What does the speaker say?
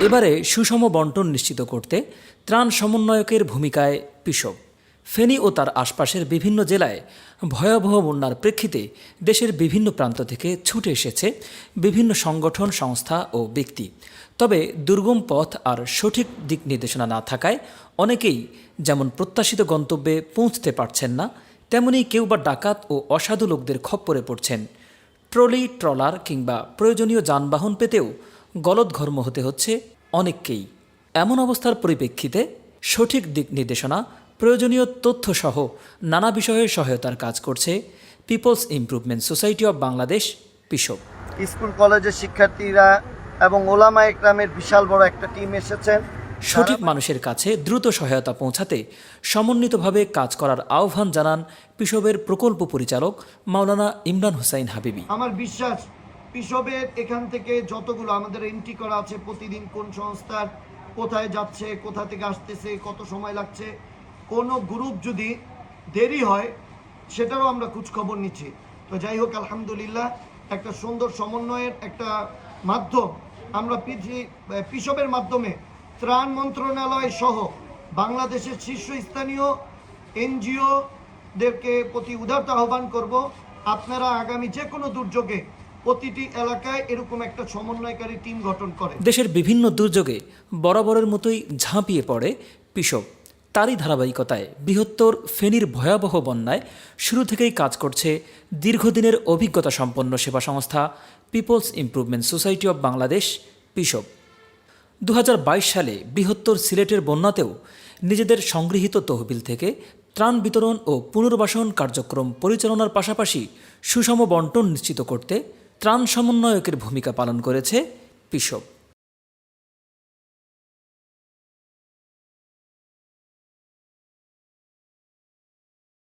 এবারে সুষম বন্টন নিশ্চিত করতে ত্রাণ সমন্বয়কের ভূমিকায় পিসব। ফেনী ও তার আশপাশের বিভিন্ন জেলায় ভয়াবহ বন্যার প্রেক্ষিতে দেশের বিভিন্ন প্রান্ত থেকে ছুটে এসেছে বিভিন্ন সংগঠন, সংস্থা ও ব্যক্তি। তবে দুর্গম পথ আর সঠিক দিক নির্দেশনা না থাকায় অনেকেই যেমন প্রত্যাশিত গন্তব্যে পৌঁছতে পারছেন না, তেমনি কেউ বা ডাকাত ও অসাধু লোকদের খপ্পরে পড়ছেন। ট্রলি, ট্রলার কিংবা প্রয়োজনীয় যানবাহন পেতেও গলদঘর্ম হতে হচ্ছে অনেককেই। এমন অবস্থার পরিপ্রেক্ষিতে সঠিক দিক নির্দেশনা, প্রয়োজনীয় তথ্যসহ নানা বিষয়ে সহায়তার কাজ করছে people's improvement society of Bangladesh, পিসব। স্কুল কলেজের শিক্ষার্থীরা এবং ওলামা একরামের বিশাল বড় একটা টিম এসেছেন। সঠিক মানুষের কাছে দ্রুত সহায়তা পৌঁছাতে সমন্বিতভাবে কাজ করার আহ্বান জানান পিসবের প্রকল্প পরিচালক মাওলানা ইমরান হোসাইন হাবিবি। আমার বিশ্বাস পিসবের এখান থেকে যতগুলো আমাদের এন্ট্রি করা আছে, প্রতিদিন কোন সংস্থার কোথায় যাচ্ছে, কোথা থেকে আসতেছে, কত সময় লাগছে, কোনো গ্রুপ যদি দেরি হয় সেটারও আমরা খোঁজখবর নিচ্ছি। তো যাই হোক, আলহামদুলিল্লাহ একটা সুন্দর সমন্বয়ের একটা মাধ্যম আমরা পিসবের মাধ্যমে ত্রাণ মন্ত্রণালয় সহ বাংলাদেশের শীর্ষস্থানীয় এনজিওদেরকে প্রতি উদারতা আহ্বান করব, আপনারা আগামী যে কোনো দুর্যোগে প্রতিটি এলাকায় এরকম একটা সমন্বয়কারী টিম গঠন করে। দেশের বিভিন্ন দুর্যোগে বরাবরের মতোই ঝাঁপিয়ে পড়ে পিসব। তারই ধারাবাহিকতায় বৃহত্তর ফেনীর ভয়াবহ বন্যায় শুরু থেকেই কাজ করছে দীর্ঘদিনের অভিজ্ঞতা সম্পন্ন সেবা সংস্থা people's improvement society of Bangladesh, পিসব। 2022 সালে বৃহত্তর সিলেটের বন্যাতেও নিজেদের সংগৃহীত তহবিল থেকে ত্রাণ বিতরণ ও পুনর্বাসন কার্যক্রম পরিচালনার পাশাপাশি সুষম বন্টন নিশ্চিত করতে ত্রাণ সমন্বয়কের ভূমিকা পালন করেছে পিসব।